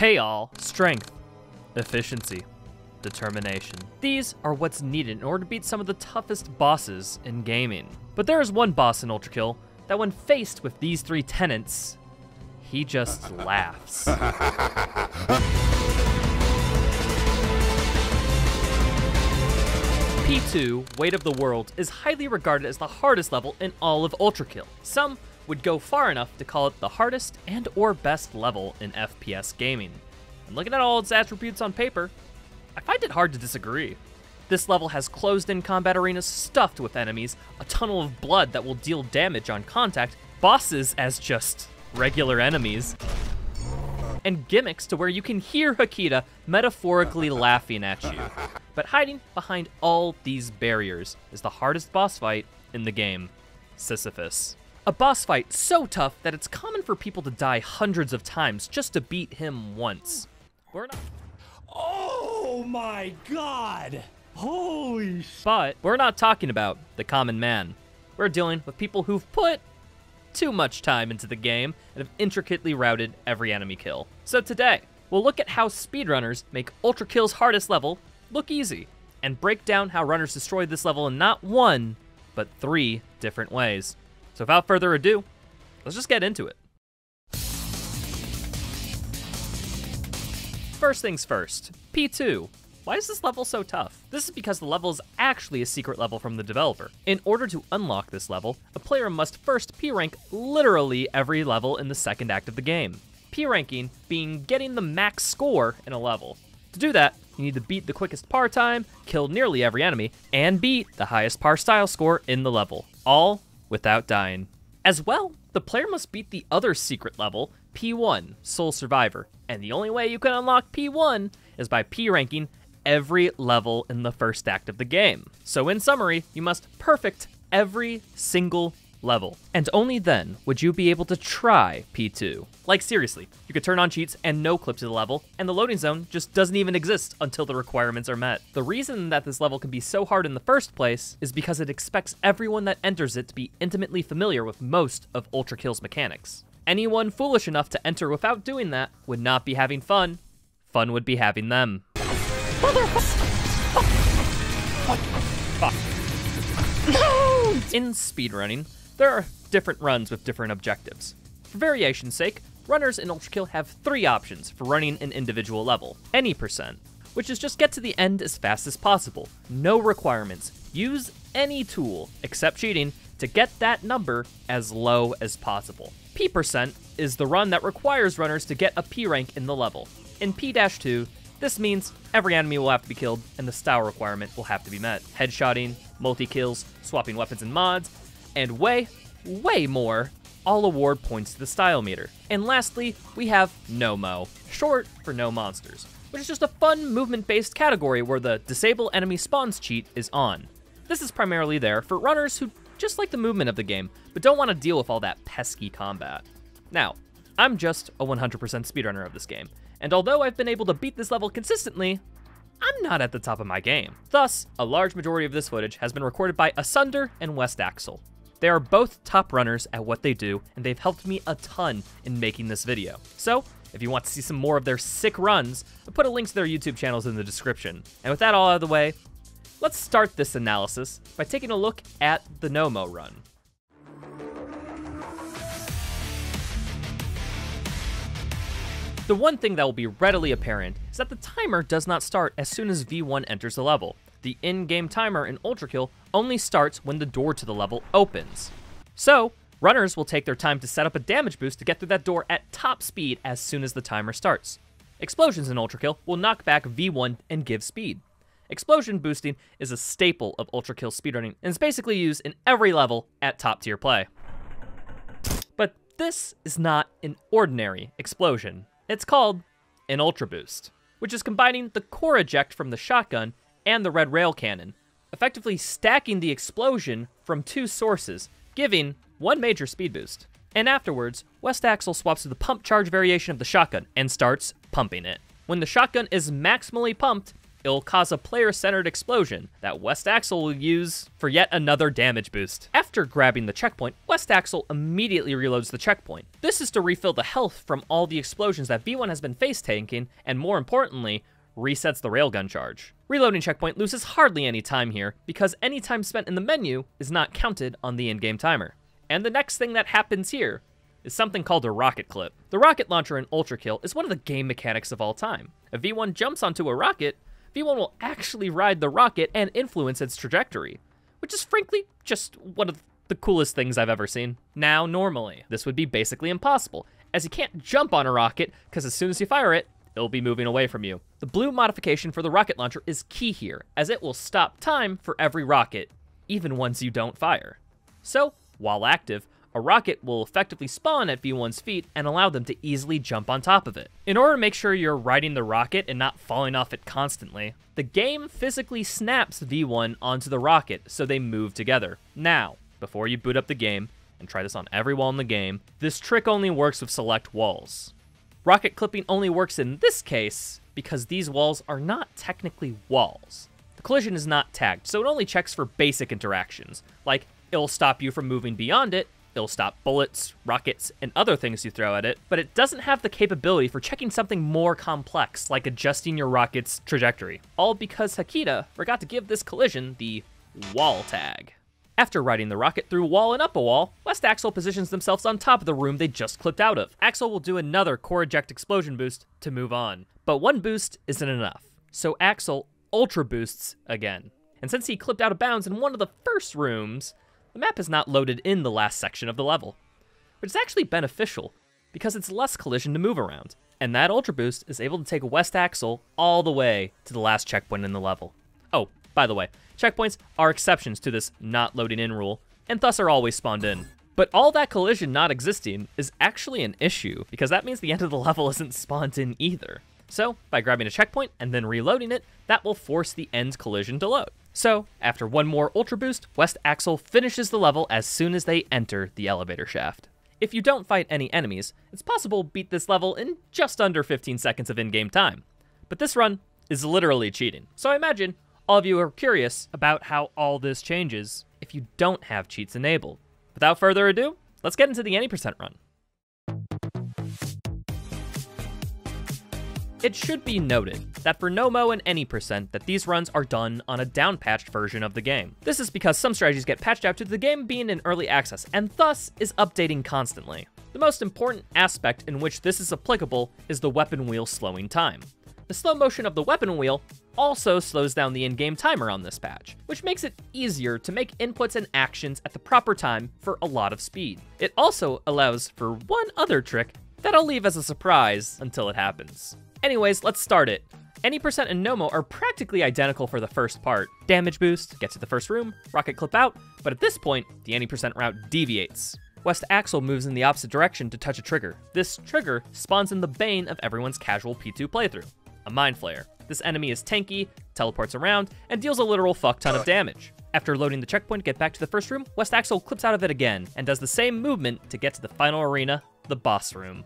Hey all, strength, efficiency, determination. These are what's needed in order to beat some of the toughest bosses in gaming. But there is one boss in Ultrakill that when faced with these three tenets, he just laughs. P2, Weight of the World, is highly regarded as the hardest level in all of Ultrakill. Some would go far enough to call it the hardest and or best level in FPS gaming. And looking at all its attributes on paper, I find it hard to disagree. This level has closed-in combat arenas stuffed with enemies, a tunnel of blood that will deal damage on contact, bosses as just regular enemies, and gimmicks to where you can hear Hakita metaphorically laughing at you. But hiding behind all these barriers is the hardest boss fight in the game, Sisyphus. A boss fight so tough that it's common for people to die hundreds of times just to beat him once. Oh my god! Holy sh! But we're not talking about the common man. We're dealing with people who've put too much time into the game and have intricately routed every enemy kill. So today, we'll look at how speedrunners make Ultrakill's hardest level look easy, and break down how runners destroy this level in not one, but 3 different ways. So without further ado, let's just get into it. First things first, P2. Why is this level so tough? This is because the level is actually a secret level from the developer. In order to unlock this level, a player must first P-rank literally every level in the second act of the game. P-ranking being getting the max score in a level. To do that, you need to beat the quickest par time, kill nearly every enemy, and beat the highest par style score in the level, all without dying. As well, the player must beat the other secret level, P1, Sole Survivor, and the only way you can unlock P1 is by P-ranking every level in the first act of the game. So in summary, you must perfect every single level, and only then would you be able to try P2. Like seriously, you could turn on cheats and no clip to the level, and the loading zone just doesn't even exist until the requirements are met. The reason that this level can be so hard in the first place is because it expects everyone that enters it to be intimately familiar with most of Ultrakill's mechanics. Anyone foolish enough to enter without doing that would not be having fun. Fun would be having them. In speedrunning, there are different runs with different objectives. For variation's sake, runners in Ultrakill have 3 options for running an individual level. Any %, which is just get to the end as fast as possible. No requirements. Use any tool, except cheating, to get that number as low as possible. P % is the run that requires runners to get a P rank in the level. In P-2, this means every enemy will have to be killed and the style requirement will have to be met. Headshotting, multi-kills, swapping weapons and mods, and way more, all award points to the style meter. And lastly, we have NoMo, short for no monsters, which is just a fun movement-based category where the disable enemy spawns cheat is on. This is primarily there for runners who just like the movement of the game, but don't want to deal with all that pesky combat. Now, I'm just a 100% speedrunner of this game, and although I've been able to beat this level consistently, I'm not at the top of my game. Thus, a large majority of this footage has been recorded by Asunder and West Axel. They are both top runners at what they do, and they've helped me a ton in making this video. So, if you want to see some more of their sick runs, I'll put a link to their YouTube channels in the description. And with that all out of the way, let's start this analysis by taking a look at the NoMo run. The one thing that will be readily apparent is that the timer does not start as soon as V1 enters the level. The in-game timer in Ultrakill only starts when the door to the level opens. So, runners will take their time to set up a damage boost to get through that door at top speed as soon as the timer starts. Explosions in Ultrakill will knock back V1 and give speed. Explosion boosting is a staple of Ultrakill speedrunning and is basically used in every level at top tier play. But this is not an ordinary explosion. It's called an Ultra Boost, which is combining the core eject from the shotgun and the red rail cannon, effectively stacking the explosion from 2 sources, giving 1 major speed boost. And afterwards, West Axel swaps to the pump charge variation of the shotgun and starts pumping it. When the shotgun is maximally pumped, it'll cause a player-centered explosion that West Axel will use for yet another damage boost. After grabbing the checkpoint, West Axel immediately reloads the checkpoint. This is to refill the health from all the explosions that V1 has been face-tanking, and more importantly, resets the railgun charge. Reloading checkpoint loses hardly any time here, because any time spent in the menu is not counted on the in-game timer. And the next thing that happens here is something called a rocket clip. The rocket launcher in Ultrakill is one of the game mechanics of all time. If V1 jumps onto a rocket, V1 will actually ride the rocket and influence its trajectory, which is frankly just one of the coolest things I've ever seen. Now, normally, this would be basically impossible, as you can't jump on a rocket, because as soon as you fire it, it'll be moving away from you. The blue modification for the rocket launcher is key here, as it will stop time for every rocket, even ones you don't fire. So, while active, a rocket will effectively spawn at V1's feet and allow them to easily jump on top of it. In order to make sure you're riding the rocket and not falling off it constantly, the game physically snaps V1 onto the rocket so they move together. Now, before you boot up the game, and try this on every wall in the game, this trick only works with select walls. Rocket clipping only works in this case because these walls are not technically walls. The collision is not tagged, so it only checks for basic interactions, like it'll stop you from moving beyond it, it'll stop bullets, rockets, and other things you throw at it, but it doesn't have the capability for checking something more complex, like adjusting your rocket's trajectory. All because Hakita forgot to give this collision the wall tag. After riding the rocket through a wall and up a wall, West Axel positions themselves on top of the room they just clipped out of. Axel will do another core eject explosion boost to move on. But one boost isn't enough, so Axel ultra boosts again. And since he clipped out of bounds in one of the first rooms, the map is not loaded in the last section of the level, which is actually beneficial because it's less collision to move around, and that Ultra Boost is able to take West Axel all the way to the last checkpoint in the level. Oh, by the way, checkpoints are exceptions to this not loading in rule, and thus are always spawned in. But all that collision not existing is actually an issue, because that means the end of the level isn't spawned in either. So, by grabbing a checkpoint and then reloading it, that will force the end collision to load. So, after one more Ultra Boost, West Axel finishes the level as soon as they enter the elevator shaft. If you don't fight any enemies, it's possible to beat this level in just under 15 seconds of in-game time. But this run is literally cheating. So I imagine all of you are curious about how all this changes if you don't have cheats enabled. Without further ado, let's get into the any % run. It should be noted that for NoMo and any % that these runs are done on a down-patched version of the game. This is because some strategies get patched out due to the game being in early access, and thus is updating constantly. The most important aspect in which this is applicable is the weapon wheel slowing time. The slow motion of the weapon wheel also slows down the in-game timer on this patch, which makes it easier to make inputs and actions at the proper time for a lot of speed. It also allows for one other trick that I'll leave as a surprise until it happens. Anyways, let's start it. Any % and NoMo are practically identical for the first part. Damage boost, get to the first room, rocket clip out, but at this point, the any % route deviates. West Axel moves in the opposite direction to touch a trigger. This trigger spawns in the bane of everyone's casual P2 playthrough, a Mind Flayer. This enemy is tanky, teleports around, and deals a literal fuck ton of damage. After loading the checkpoint to get back to the first room, West Axel clips out of it again, and does the same movement to get to the final arena, the boss room.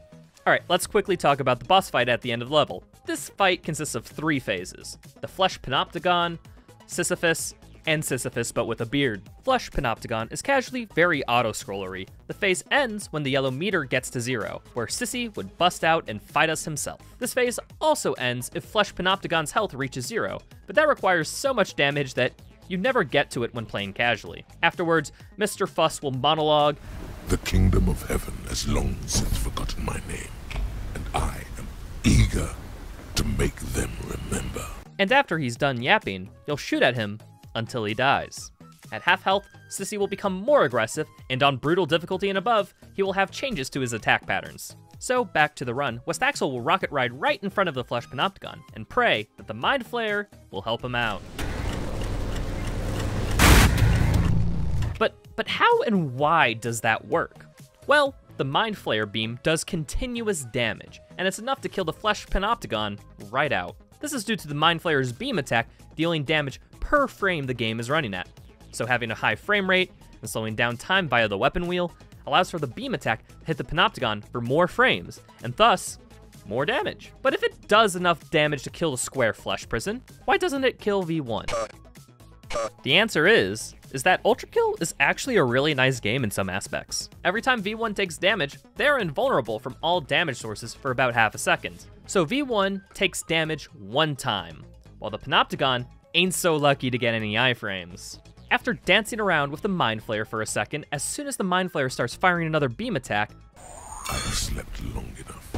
Alright, let's quickly talk about the boss fight at the end of the level. This fight consists of 3 phases: the Flesh Panopticon, Sisyphus, and Sisyphus but with a beard. Flesh Panopticon is casually very auto-scrollery. The phase ends when the yellow meter gets to 0, where Sissy would bust out and fight us himself. This phase also ends if Flesh Panopticon's health reaches 0, but that requires so much damage that you never get to it when playing casually. Afterwards, Mr. Fuss will monologue, "The kingdom of heaven has long since forgotten my name, and I am eager to make them remember." And after he's done yapping, you'll shoot at him until he dies. At half health, Sissy will become more aggressive, and on brutal difficulty and above, he will have changes to his attack patterns. So, back to the run, West Axel will rocket ride right in front of the Flesh Panopticon, and pray that the Mind Flayer will help him out. But how and why does that work? Well, the Mind Flayer beam does continuous damage, and it's enough to kill the Flesh Panopticon right out. This is due to the Mind Flayer's beam attack dealing damage per frame the game is running at. So having a high frame rate and slowing down time via the weapon wheel allows for the beam attack to hit the Panopticon for more frames, and thus more damage. But if it does enough damage to kill the square flesh prison, why doesn't it kill V1? The answer is that Ultrakill is actually a really nice game in some aspects. Every time V1 takes damage, they're invulnerable from all damage sources for about half a second. So V1 takes damage one time, while the Panopticon ain't so lucky to get any iframes. After dancing around with the Mind Flayer for a second, as soon as the Mind Flayer starts firing another beam attack, I have slept long enough.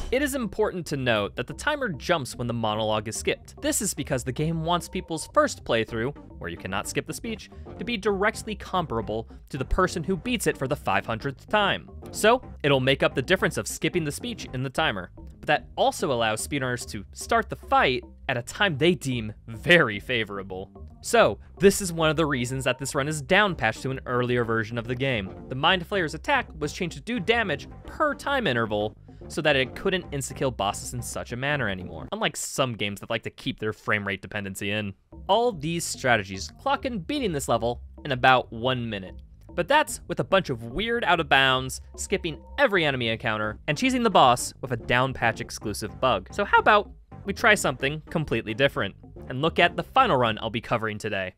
it is important to note that the timer jumps when the monologue is skipped. This is because the game wants people's first playthrough, where you cannot skip the speech, to be directly comparable to the person who beats it for the 500th time. So, it'll make up the difference of skipping the speech in the timer. But that also allows speedrunners to start the fight at a time they deem very favorable. So, this is one of the reasons that this run is downpatched to an earlier version of the game. The Mind Flayer's attack was changed to do damage per time interval, so that it couldn't insta-kill bosses in such a manner anymore, unlike some games that like to keep their frame rate dependency in. All these strategies clock in beating this level in about 1 minute. But that's with a bunch of weird out of bounds, skipping every enemy encounter, and cheesing the boss with a down patch exclusive bug. So how about we try something completely different, and look at the final run I'll be covering today.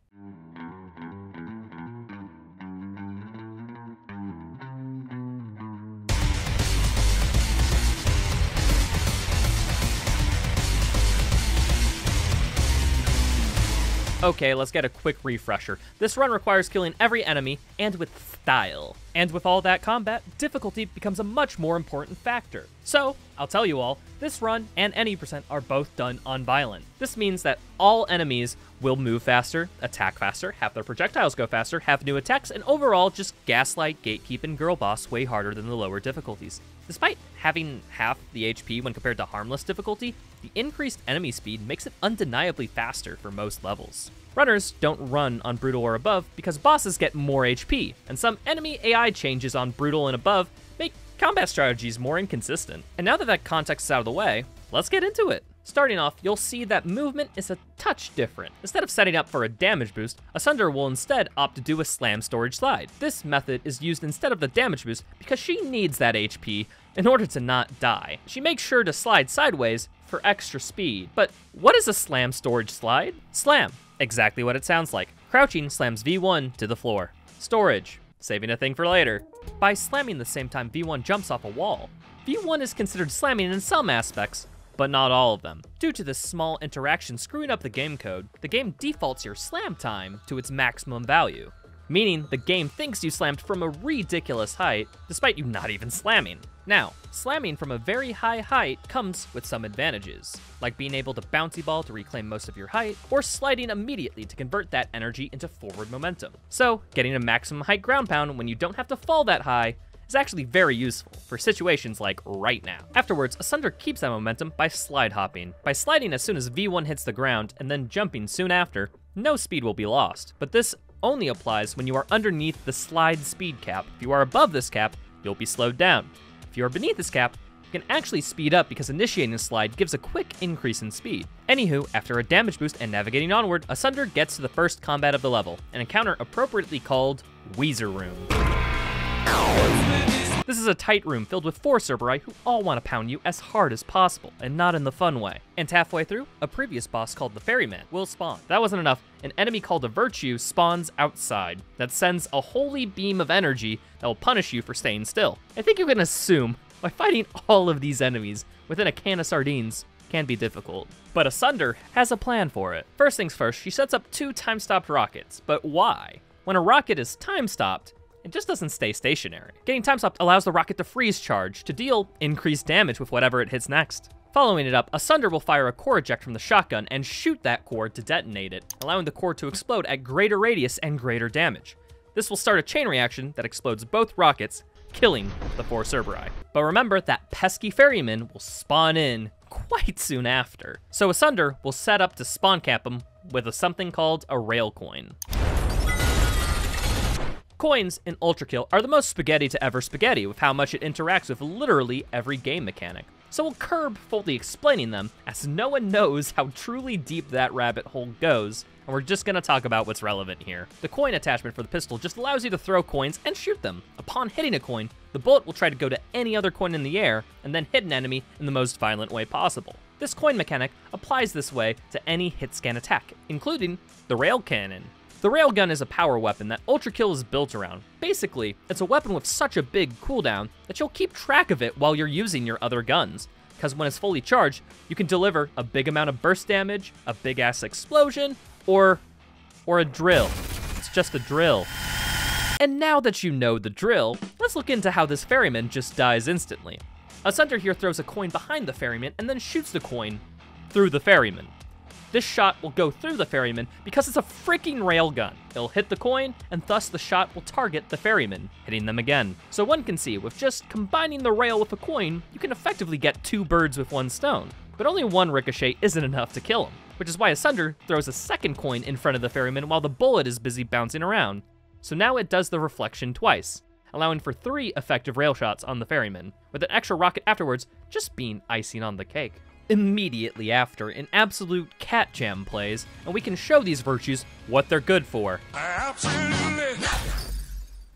Okay, let's get a quick refresher. This run requires killing every enemy, and with style. And with all that combat, difficulty becomes a much more important factor. So, I'll tell you all, this run and any percent are both done on violent. This means that all enemies will move faster, attack faster, have their projectiles go faster, have new attacks, and overall just gaslight, gatekeep, and girl boss way harder than the lower difficulties. Despite having half the HP when compared to harmless difficulty, the increased enemy speed makes it undeniably faster for most levels. Runners don't run on Brutal or above because bosses get more HP, and some enemy AI changes on Brutal and above make combat strategies more inconsistent. And now that that context is out of the way, let's get into it. Starting off, you'll see that movement is a touch different. Instead of setting up for a damage boost, Asunder will instead opt to do a slam storage slide. This method is used instead of the damage boost because she needs that HP in order to not die. She makes sure to slide sideways for extra speed. But what is a slam storage slide? Slam, exactly what it sounds like. Crouching slams V1 to the floor. Storage, saving a thing for later. By slamming the same time V1 jumps off a wall, V1 is considered slamming in some aspects, but not all of them. Due to this small interaction screwing up the game code, the game defaults your slam time to its maximum value, meaning the game thinks you slammed from a ridiculous height, despite you not even slamming. Now, slamming from a very high height comes with some advantages, like being able to bouncy ball to reclaim most of your height, or sliding immediately to convert that energy into forward momentum. So, getting a maximum height ground pound when you don't have to fall that high is actually very useful for situations like right now. Afterwards, Asunder keeps that momentum by slide hopping. By sliding as soon as V1 hits the ground and then jumping soon after, no speed will be lost, but this only applies when you are underneath the slide speed cap. If you are above this cap, you'll be slowed down. If you are beneath this cap, you can actually speed up because initiating a slide gives a quick increase in speed. Anywho, after a damage boost and navigating onward, Asunder gets to the first combat of the level, an encounter appropriately called Weezer Room. This is a tight room filled with 4 Cerberus who all want to pound you as hard as possible, and not in the fun way. And halfway through, a previous boss called the Ferryman will spawn. That wasn't enough, an enemy called a Virtue spawns outside that sends a holy beam of energy that will punish you for staying still. I think you can assume by fighting all of these enemies within a can of sardines can be difficult. But Asunder has a plan for it. First things first, she sets up 2 time-stopped rockets. But why? When a rocket is time-stopped, it just doesn't stay stationary. Getting time stopped allows the rocket to freeze charge to deal increased damage with whatever it hits next. Following it up, Asunder will fire a core eject from the shotgun and shoot that core to detonate it, allowing the core to explode at greater radius and greater damage. This will start a chain reaction that explodes both rockets, killing the 4 Cerberus. But remember that pesky ferryman will spawn in quite soon after. So Asunder will set up to spawn cap him with something called a rail coin. Coins in Ultrakill are the most spaghetti to ever spaghetti with how much it interacts with literally every game mechanic. so we'll curb fully explaining them, as no one knows how truly deep that rabbit hole goes, and we're just gonna talk about what's relevant here. The coin attachment for the pistol just allows you to throw coins and shoot them. Upon hitting a coin, the bullet will try to go to any other coin in the air, and then hit an enemy in the most violent way possible. This coin mechanic applies this way to any hit-scan attack, including the rail cannon. The railgun is a power weapon that Ultrakill is built around. Basically, it's a weapon with such a big cooldown that you'll keep track of it while you're using your other guns, because when it's fully charged, you can deliver a big amount of burst damage, a big-ass explosion, or a drill. It's just a drill. And now that you know the drill, let's look into how this ferryman just dies instantly. Asunder here throws a coin behind the ferryman and then shoots the coin through the ferryman. This shot will go through the ferryman because it's a freaking railgun. It'll hit the coin, and thus the shot will target the ferryman, hitting them again. So one can see, with just combining the rail with a coin, you can effectively get 2 birds with 1 stone. But only 1 ricochet isn't enough to kill him, which is why Asunder throws a second coin in front of the ferryman while the bullet is busy bouncing around. So now it does the reflection twice, allowing for 3 effective rail shots on the ferryman, with an extra rocket afterwards just being icing on the cake. Immediately after, an absolute cat jam plays, and we can show these virtues what they're good for. Absolutely.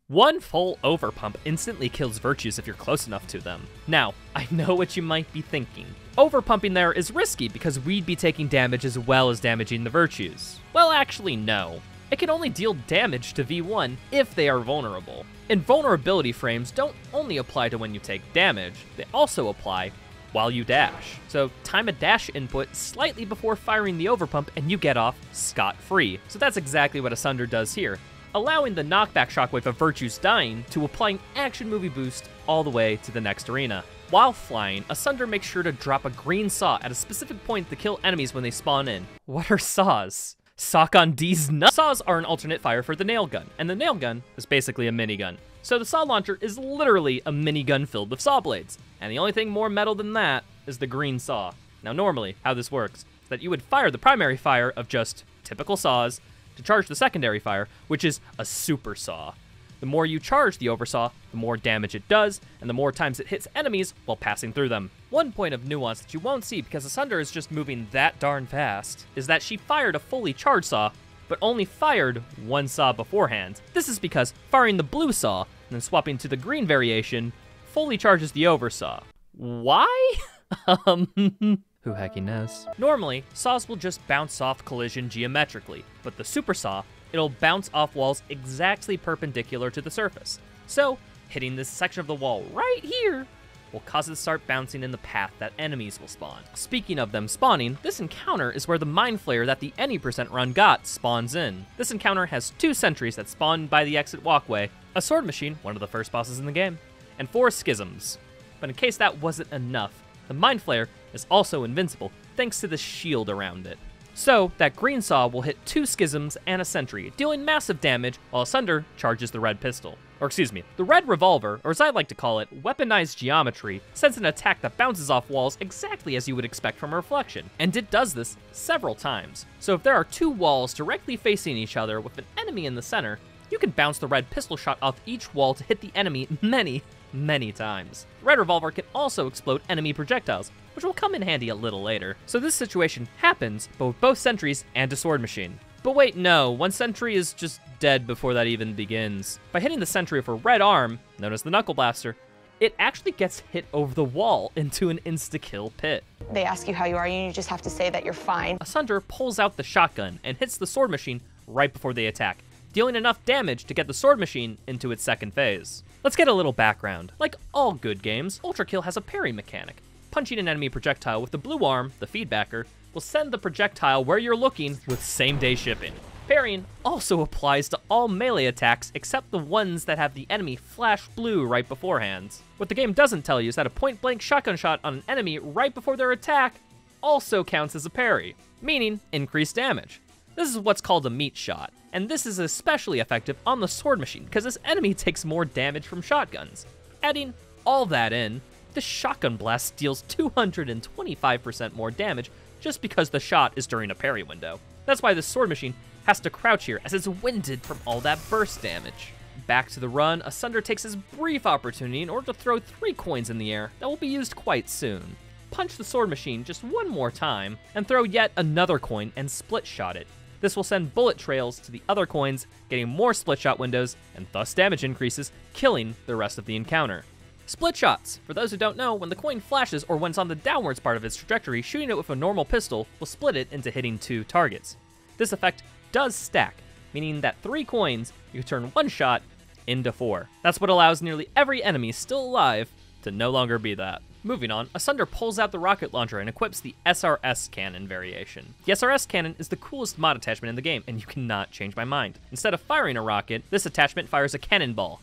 1 full overpump instantly kills virtues if you're close enough to them. Now, I know what you might be thinking. Overpumping there is risky because we'd be taking damage as well as damaging the virtues. Well, actually, no. It can only deal damage to V1 if they are vulnerable. And vulnerability frames don't only apply to when you take damage, they also apply while you dash. So time a dash input slightly before firing the overpump and you get off scot-free. So that's exactly what Asunder does here, allowing the knockback shockwave of virtues dying to applying action movie boost all the way to the next arena. While flying, Asunder makes sure to drop a green saw at a specific point to kill enemies when they spawn in. What are saws? Sock on D's nuts. Saws are an alternate fire for the nail gun, and the nail gun is basically a minigun. So the saw launcher is literally a minigun filled with saw blades, and the only thing more metal than that is the green saw. Now normally, how this works is that you would fire the primary fire of just typical saws to charge the secondary fire, which is a super saw. The more you charge the oversaw, the more damage it does, and the more times it hits enemies while passing through them. One point of nuance that you won't see because Asunder is just moving that darn fast is that she fired a fully charged saw, but only fired 1 saw beforehand. This is because firing the blue saw and then swapping to the green variation fully charges the oversaw. Why? Who hecky knows? Normally, saws will just bounce off collision geometrically, but the super saw, it'll bounce off walls exactly perpendicular to the surface. So, hitting this section of the wall right here will cause it to start bouncing in the path that enemies will spawn. Speaking of them spawning, this encounter is where the Mind Flayer that the any % run got spawns in. This encounter has 2 sentries that spawn by the exit walkway, a sword machine, one of the first bosses in the game, and 4 schisms. But in case that wasn't enough, the Mind Flayer is also invincible thanks to the shield around it. So, that green saw will hit 2 schisms and a sentry, dealing massive damage while Asunder charges the red pistol. Or excuse me, the red revolver, or as I like to call it, weaponized geometry, sends an attack that bounces off walls exactly as you would expect from a reflection. And it does this several times. So if there are 2 walls directly facing each other with an enemy in the center, you can bounce the red pistol shot off each wall to hit the enemy many times. The red revolver can also explode enemy projectiles, which will come in handy a little later. So this situation happens, but with both sentries and a sword machine. But wait, no, 1 sentry is just dead before that even begins. By hitting the sentry with a red arm, known as the Knuckle Blaster, it actually gets hit over the wall into an insta-kill pit. They ask you how you are, and you just have to say that you're fine. Asunder pulls out the shotgun and hits the sword machine right before they attack, dealing enough damage to get the sword machine into its second phase. Let's get a little background. Like all good games, Ultrakill has a parry mechanic. Punching an enemy projectile with the blue arm, the feedbacker, will send the projectile where you're looking with same-day shipping. Parrying also applies to all melee attacks except the ones that have the enemy flash blue right beforehand. What the game doesn't tell you is that a point-blank shotgun shot on an enemy right before their attack also counts as a parry, meaning increased damage. This is what's called a meat shot, and this is especially effective on the sword machine because this enemy takes more damage from shotguns. Adding all that in, the shotgun blast deals 225% more damage just because the shot is during a parry window. That's why this sword machine has to crouch here as it's winded from all that burst damage. Back to the run, Asunder takes his brief opportunity in order to throw 3 coins in the air that will be used quite soon. punch the sword machine just one more time, and throw yet another coin and split shot it. This will send bullet trails to the other coins, getting more split shot windows, and thus damage increases, killing the rest of the encounter. Split shots. For those who don't know, when the coin flashes or when it's on the downwards part of its trajectory, shooting it with a normal pistol will split it into hitting 2 targets. This effect does stack, meaning that 3 coins, you can turn 1 shot into 4. That's what allows nearly every enemy still alive to no longer be that. Moving on, Asunder pulls out the rocket launcher and equips the SRS cannon variation. The SRS cannon is the coolest mod attachment in the game, and you cannot change my mind. Instead of firing a rocket, this attachment fires a cannonball.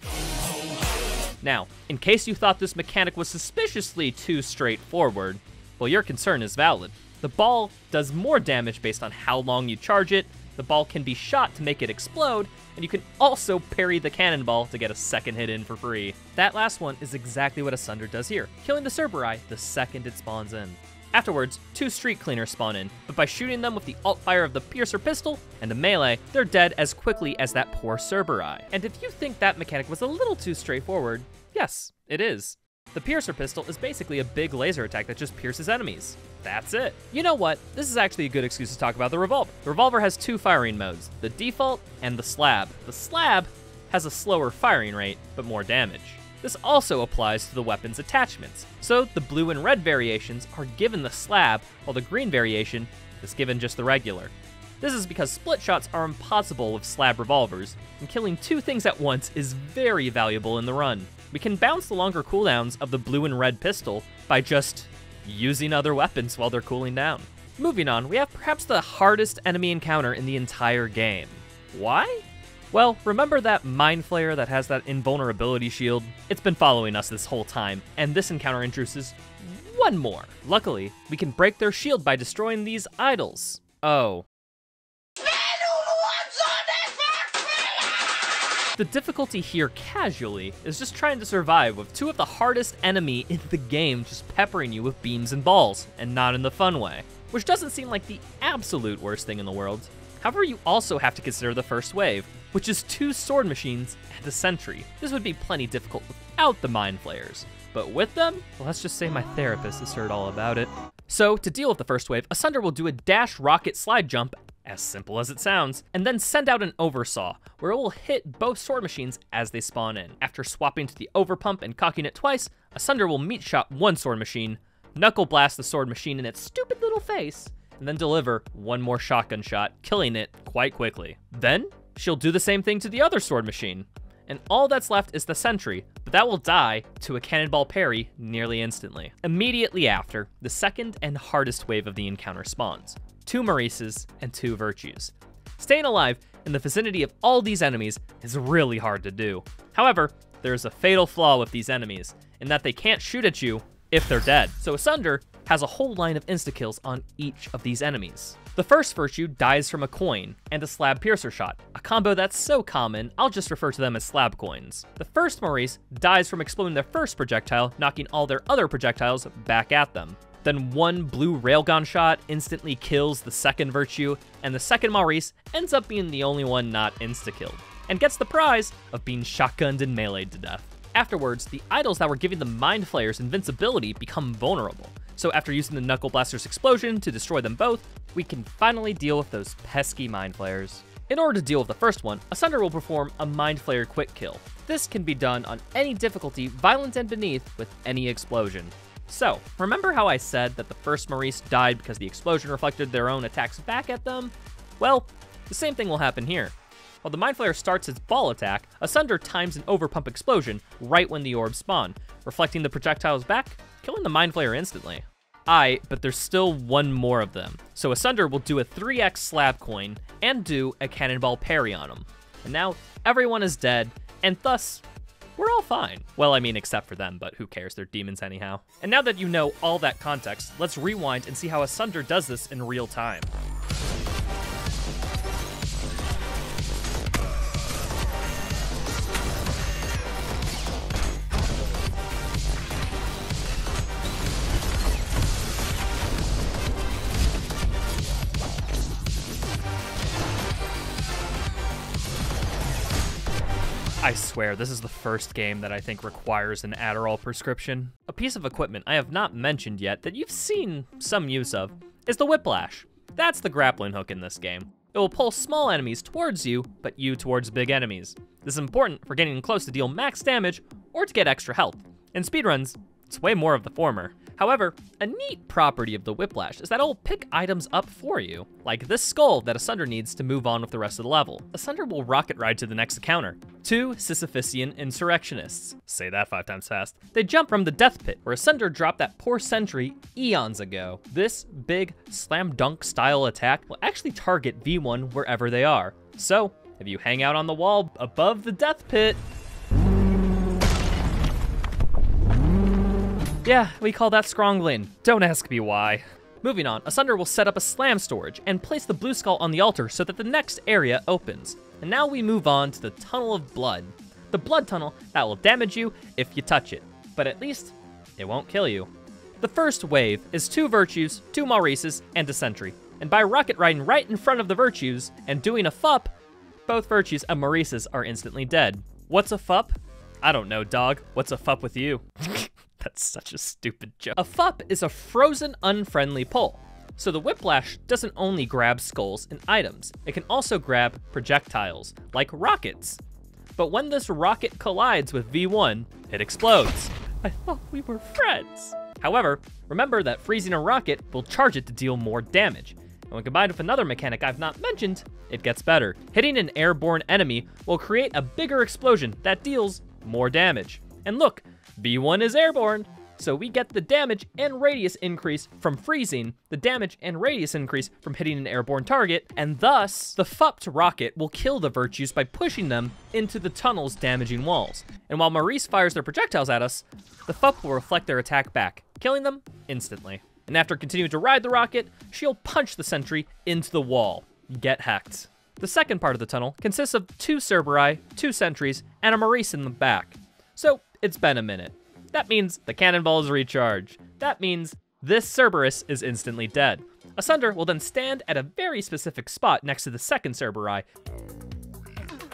Now, in case you thought this mechanic was suspiciously too straightforward, well, your concern is valid. The ball does more damage based on how long you charge it, the ball can be shot to make it explode, and you can also parry the cannonball to get a second hit in for free. That last one is exactly what Asunder does here, killing the Cerberus the second it spawns in. Afterwards, 2 street cleaners spawn in, but by shooting them with the alt fire of the piercer pistol and a melee, they're dead as quickly as that poor Cerberus. And if you think that mechanic was a little too straightforward, yes, it is. The piercer pistol is basically a big laser attack that just pierces enemies. That's it. You know what? This is actually a good excuse to talk about the revolver. The revolver has 2 firing modes, the default and the slab. The slab has a slower firing rate, but more damage. This also applies to the weapon's attachments. So the blue and red variations are given the slab, while the green variation is given just the regular. This is because split shots are impossible with slab revolvers, and killing 2 things at once is very valuable in the run. We can bounce the longer cooldowns of the blue and red pistol by just using other weapons while they're cooling down. Moving on, we have perhaps the hardest enemy encounter in the entire game. Why? Well, remember that Mind Flayer that has that invulnerability shield? It's been following us this whole time, and this encounter introduces 1 more. Luckily, we can break their shield by destroying these idols. Oh. The difficulty here casually is just trying to survive with 2 of the hardest enemy in the game just peppering you with beams and balls, and not in the fun way, which doesn't seem like the absolute worst thing in the world. However, you also have to consider the first wave, which is 2 sword machines and a sentry. This would be plenty difficult without the Mind Flayers, but with them, well, let's just say my therapist has heard all about it. So to deal with the first wave, Asunder will do a dash rocket slide jump, as simple as it sounds, and then send out an oversaw, where it will hit both sword machines as they spawn in. After swapping to the overpump and cocking it twice, Asunder will meat shot 1 sword machine, knuckle blast the sword machine in its stupid little face, and then deliver 1 more shotgun shot, killing it quite quickly. Then, she'll do the same thing to the other sword machine, and all that's left is the sentry, but that will die to a cannonball parry nearly instantly. Immediately after, the second and hardest wave of the encounter spawns. 2 Maurices and 2 Virtues. Staying alive in the vicinity of all these enemies is really hard to do. However, there is a fatal flaw with these enemies, in that they can't shoot at you if they're dead. So Asunder has a whole line of insta-kills on each of these enemies. The first Virtue dies from a coin and a slab piercer shot, a combo that's so common, I'll just refer to them as slab coins. The first Maurice dies from exploding their first projectile, knocking all their other projectiles back at them. Then 1 blue railgun shot instantly kills the second Virtue, and the second Maurice ends up being the only one not insta-killed, and gets the prize of being shotgunned and meleeed to death. Afterwards, the idols that were giving the Mind Flayers invincibility become vulnerable, so after using the Knuckle Blaster's explosion to destroy them both, we can finally deal with those pesky Mind Flayers. In order to deal with the first one, Asunder will perform a Mind Flayer quick kill. This can be done on any difficulty, violent and beneath, with any explosion. So, remember how I said that the first Maurice died because the explosion reflected their own attacks back at them? Well, the same thing will happen here. While the Mind Flayer starts its ball attack, Asunder times an overpump explosion right when the orbs spawn, reflecting the projectiles back, killing the Mind Flayer instantly. But there's still 1 more of them. So Asunder will do a 3x slab coin and do a cannonball parry on them. And now everyone is dead, and thus, we're all fine. Well, I mean, except for them, but who cares? They're demons anyhow. And now that you know all that context, let's rewind and see how Asunder does this in real time. I swear, this is the first game that I think requires an Adderall prescription. A piece of equipment I have not mentioned yet that you've seen some use of is the Whiplash. That's the grappling hook in this game. It will pull small enemies towards you, but you towards big enemies. This is important for getting close to deal max damage or to get extra health. In speedruns, it's way more of the former. However, a neat property of the Whiplash is that it'll pick items up for you, like this skull that Asunder needs to move on with the rest of the level. Asunder will rocket ride to the next encounter. 2 Sisyphusian insurrectionists. Say that 5 times fast. They jump from the death pit, where Asunder dropped that poor sentry eons ago. This big slam dunk style attack will actually target V1 wherever they are. So, if you hang out on the wall above the death pit, yeah, we call that scrongling. Don't ask me why. Moving on, Asunder will set up a slam storage and place the blue skull on the altar so that the next area opens. And now we move on to the Tunnel of Blood. The blood tunnel that will damage you if you touch it, but at least it won't kill you. The first wave is 2 Virtues, 2 Maurices, and a Sentry. And by rocket riding right in front of the Virtues and doing a FUP, both Virtues and Maurices are instantly dead. What's a FUP? I don't know, dog. What's a FUP with you? That's such a stupid joke. A FUP is a frozen, unfriendly pull. So the Whiplash doesn't only grab skulls and items, it can also grab projectiles, like rockets. But when this rocket collides with V1, it explodes. I thought we were friends. However, remember that freezing a rocket will charge it to deal more damage. And when combined with another mechanic I've not mentioned, it gets better. Hitting an airborne enemy will create a bigger explosion that deals more damage. And look, V1 is airborne, so we get the damage and radius increase from freezing, the damage and radius increase from hitting an airborne target, and thus, the FUP'd rocket will kill the Virtues by pushing them into the tunnel's damaging walls. And while Maurice fires their projectiles at us, the FUP will reflect their attack back, killing them instantly. And after continuing to ride the rocket, she'll punch the sentry into the wall. Get hacked. The second part of the tunnel consists of 2 Cerberus, 2 sentries, and a Maurice in the back. So, it's been a minute. That means the cannonballs recharge. That means this Cerberus is instantly dead. Asunder will then stand at a very specific spot next to the second Cerberus.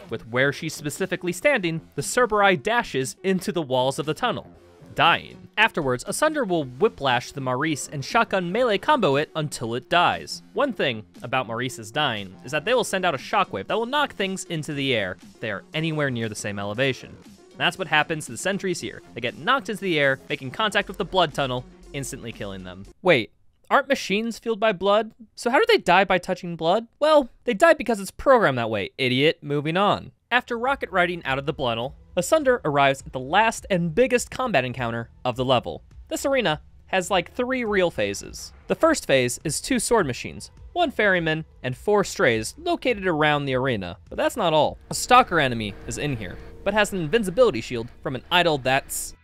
With where she's specifically standing, the Cerberus dashes into the walls of the tunnel, dying. Afterwards, Asunder will Whiplash the Maurice and shotgun melee combo it until it dies. One thing about Maurice's dying is that they will send out a shockwave that will knock things into the air if they are anywhere near the same elevation. That's what happens to the sentries here. They get knocked into the air, making contact with the blood tunnel, instantly killing them. Wait, aren't machines fueled by blood? So how do they die by touching blood? Well, they die because it's programmed that way, idiot. Moving on. After rocket riding out of the tunnel, Asunder arrives at the last and biggest combat encounter of the level. This arena has like 3 real phases. The first phase is 2 sword machines, 1 ferryman, and 4 strays located around the arena. But that's not all. A stalker enemy is in here, but has an invincibility shield from an idol that's...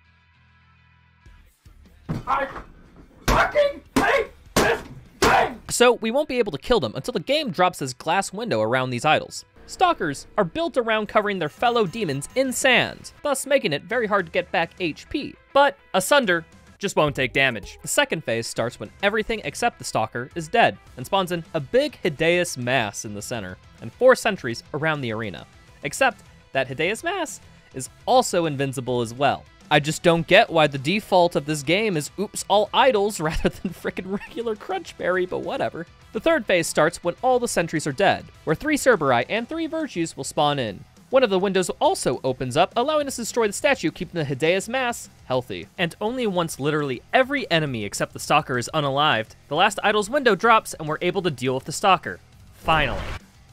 I fucking hate this game! So we won't be able to kill them until the game drops this glass window around these idols. Stalkers are built around covering their fellow demons in sand, thus making it very hard to get back HP. But Asunder just won't take damage. The second phase starts when everything except the Stalker is dead, and spawns in a big Hideous mass in the center, and 4 sentries around the arena. Except that Hideous mass is also invincible as well. I just don't get why the default of this game is oops all idols rather than frickin' regular Crunchberry, but whatever. The third phase starts when all the sentries are dead, where 3 Cerberus and 3 Virtues will spawn in. One of the windows also opens up, allowing us to destroy the statue, keeping the Hideous mass healthy. And only once literally every enemy except the Stalker is unalived, the last idol's window drops and we're able to deal with the Stalker. Finally.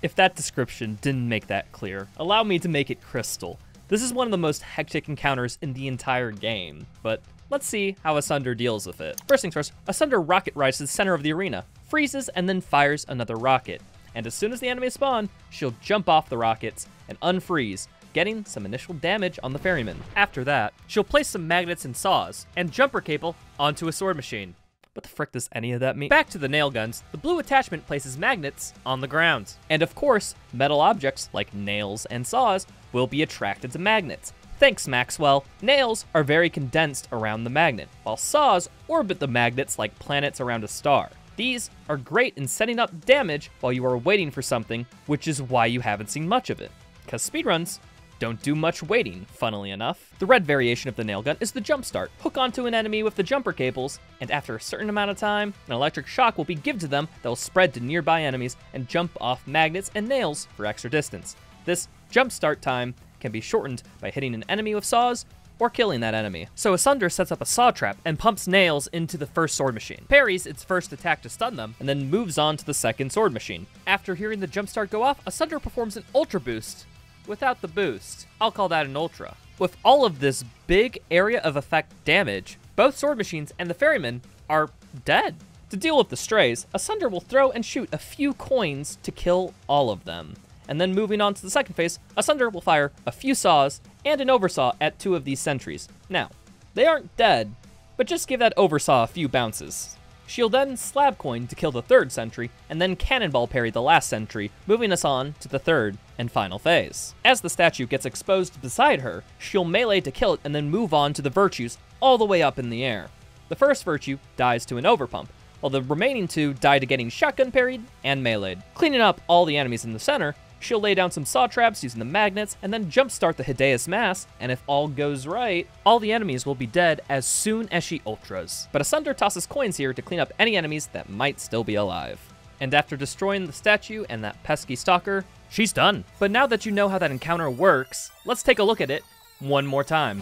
If that description didn't make that clear, allow me to make it crystal. This is one of the most hectic encounters in the entire game, but let's see how Asunder deals with it. First things first, Asunder rocket rides to the center of the arena, freezes, and then fires another rocket. And as soon as the enemies spawn, she'll jump off the rockets and unfreeze, getting some initial damage on the ferryman. After that, she'll place some magnets and saws, and jumper cable onto a sword machine. What the frick does any of that mean? Back to the nail guns, the blue attachment places magnets on the ground. And of course, metal objects like nails and saws will be attracted to magnets. Thanks, Maxwell. Nails are very condensed around the magnet, while saws orbit the magnets like planets around a star. These are great in setting up damage while you are waiting for something, which is why you haven't seen much of it. Because speedruns don't do much waiting, funnily enough. The red variation of the nail gun is the jump start. Hook onto an enemy with the jumper cables, and after a certain amount of time, an electric shock will be given to them that will spread to nearby enemies and jump off magnets and nails for extra distance. This jump start time can be shortened by hitting an enemy with saws or killing that enemy. So Asunder sets up a saw trap and pumps nails into the first sword machine, parries its first attack to stun them, and then moves on to the second sword machine. After hearing the jumpstart go off, Asunder performs an ultra boost without the boost. I'll call that an ultra. With all of this big area of effect damage, both sword machines and the ferryman are dead. To deal with the strays, Asunder will throw and shoot a few coins to kill all of them. And then moving on to the second phase, Asunder will fire a few saws and an oversaw at 2 of these sentries. Now, they aren't dead, but just give that oversaw a few bounces. She'll then slab coin to kill the third sentry, and then cannonball parry the last sentry, moving us on to the third and final phase. As the statue gets exposed beside her, she'll melee to kill it and then move on to the virtues all the way up in the air. The first virtue dies to an overpump, while the remaining 2 die to getting shotgun parried and meleeed. Cleaning up all the enemies in the center, she'll lay down some saw traps using the magnets and then jumpstart the Hideous Mass, and if all goes right, all the enemies will be dead as soon as she ultras. But Asunder tosses coins here to clean up any enemies that might still be alive. And after destroying the statue and that pesky stalker, she's done. But now that you know how that encounter works, let's take a look at it one more time.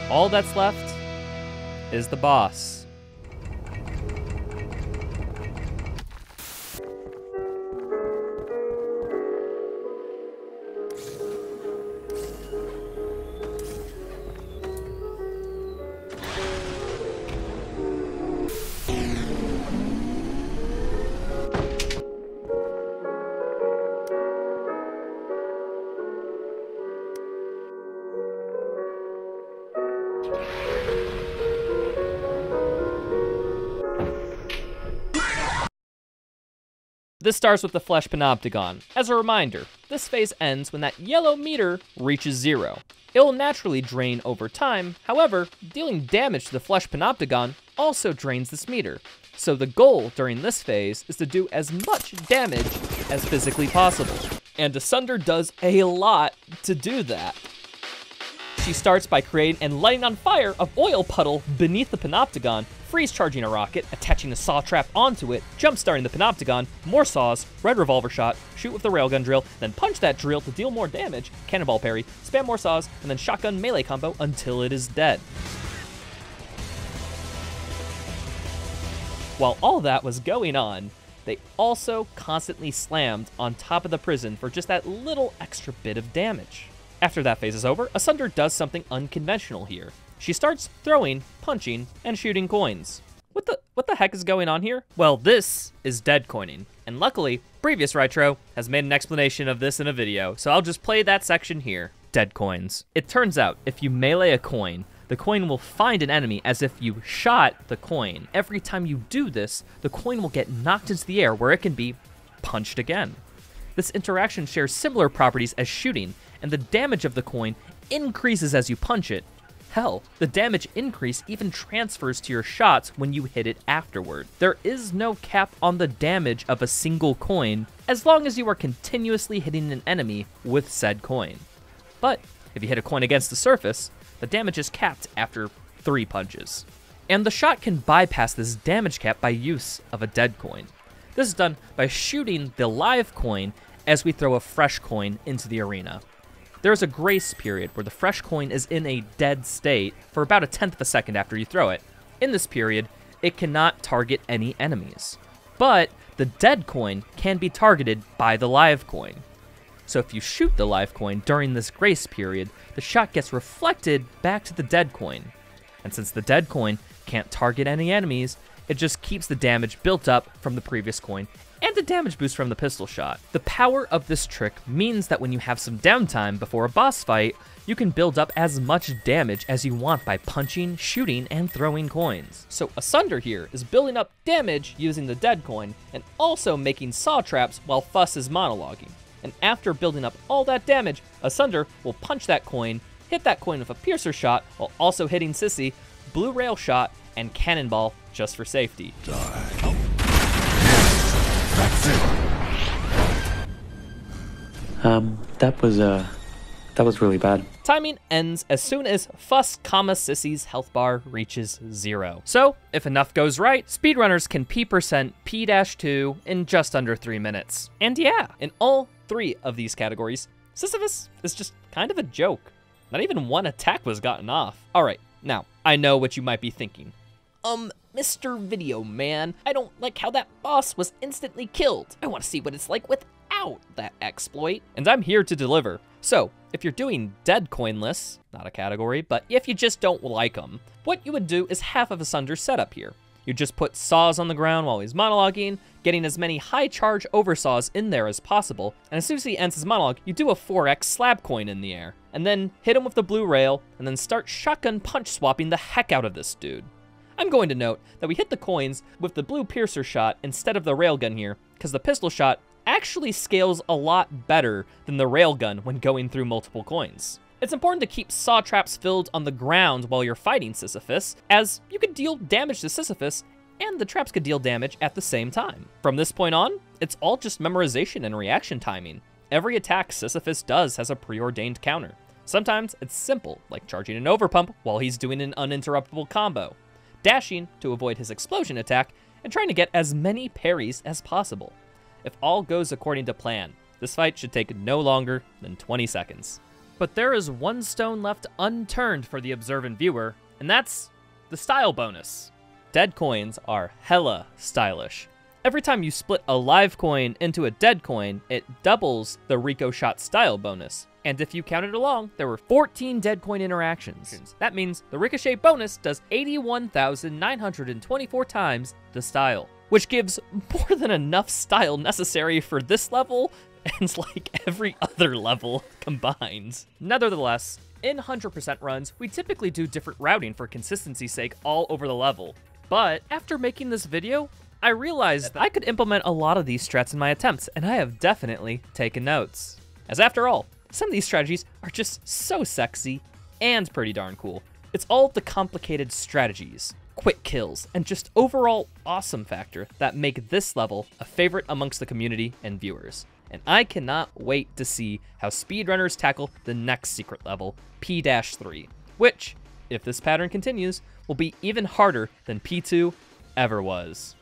All that's left is the boss. This starts with the Flesh Panopticon. As a reminder, this phase ends when that yellow meter reaches 0. It will naturally drain over time, however, dealing damage to the Flesh Panopticon also drains this meter. So the goal during this phase is to do as much damage as physically possible. And Asunder does a lot to do that. She starts by creating and lighting on fire a oil puddle beneath the Panopticon, freeze charging a rocket, attaching a saw trap onto it, jump starting the Panopticon, more saws, red revolver shot, shoot with the railgun drill, then punch that drill to deal more damage, cannonball parry, spam more saws, and then shotgun melee combo until it is dead. While all that was going on, they also constantly slammed on top of the prison for just that little extra bit of damage. After that phase is over, Asunder does something unconventional here. She starts throwing, punching, and shooting coins. What the heck is going on here? Well, this is dead coining, and luckily, previous Retro has made an explanation of this in a video, so I'll just play that section here. Dead coins. It turns out, if you melee a coin, the coin will find an enemy as if you shot the coin. Every time you do this, the coin will get knocked into the air where it can be punched again. This interaction shares similar properties as shooting, and the damage of the coin increases as you punch it. Hell, the damage increase even transfers to your shots when you hit it afterward. There is no cap on the damage of a single coin, as long as you are continuously hitting an enemy with said coin. But if you hit a coin against the surface, the damage is capped after 3 punches. And the shot can bypass this damage cap by use of a dead coin. This is done by shooting the live coin as we throw a fresh coin into the arena. There is a grace period where the fresh coin is in a dead state for about 1/10 of a second after you throw it. In this period, it cannot target any enemies. But the dead coin can be targeted by the live coin. So if you shoot the live coin during this grace period, the shot gets reflected back to the dead coin. And since the dead coin can't target any enemies, It just keeps the damage built up from the previous coin and a damage boost from the pistol shot. The power of this trick means that when you have some downtime before a boss fight, you can build up as much damage as you want by punching, shooting, and throwing coins. So Asunder here is building up damage using the dead coin, and also making saw traps while Fuss is monologuing. And after building up all that damage, Asunder will punch that coin, hit that coin with a piercer shot, while also hitting Sissy, blue rail shot, and cannonball just for safety. That's it. That was really bad. Timing ends as soon as Fuss, Sissy's health bar reaches 0. So, if enough goes right, speedrunners can P% P-2 in just under 3 minutes. And yeah, in all 3 of these categories, Sisyphus is just kind of a joke. Not even one attack was gotten off. Alright, now, I know what you might be thinking. Mr. Video Man, I don't like how that boss was instantly killed. I want to see what it's like without that exploit. And I'm here to deliver. So, if you're doing dead coin lists, not a category, but if you just don't like them, what you would do is half of Asunder's setup here. You just put saws on the ground while he's monologuing, getting as many high charge oversaws in there as possible, and as soon as he ends his monologue, you do a 4x slab coin in the air, and then hit him with the blue rail, and then start shotgun punch swapping the heck out of this dude. I'm going to note that we hit the coins with the blue piercer shot instead of the railgun here, because the pistol shot actually scales a lot better than the railgun when going through multiple coins. It's important to keep saw traps filled on the ground while you're fighting Sisyphus, as you could deal damage to Sisyphus and the traps could deal damage at the same time. From this point on, it's all just memorization and reaction timing. Every attack Sisyphus does has a preordained counter. Sometimes it's simple, like charging an overpump while he's doing an uninterruptible combo, dashing to avoid his explosion attack, and trying to get as many parries as possible. If all goes according to plan, this fight should take no longer than 20 seconds. But there is one stone left unturned for the observant viewer, and that's the style bonus. Dead coins are hella stylish. Every time you split a live coin into a dead coin, it doubles the Rico Shot style bonus. And if you counted along, there were 14 dead coin interactions. That means the Ricochet bonus does 81,924 times the style, which gives more than enough style necessary for this level and like every other level combined. Nevertheless, in 100% runs, we typically do different routing for consistency's sake all over the level. But after making this video, I realized that I could implement a lot of these strats in my attempts, and I have definitely taken notes. As after all, some of these strategies are just so sexy and pretty darn cool. It's all the complicated strategies, quick kills, and just overall awesome factor that make this level a favorite amongst the community and viewers. And I cannot wait to see how speedrunners tackle the next secret level, P-3, which, if this pattern continues, will be even harder than P2 ever was.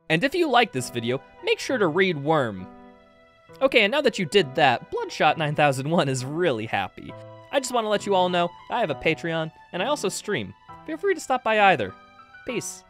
And if you like this video, make sure to read Worm. Okay, and now that you did that, Bloodshot 9001 is really happy. I just want to let you all know I have a Patreon, and I also stream. Feel free to stop by either. Peace.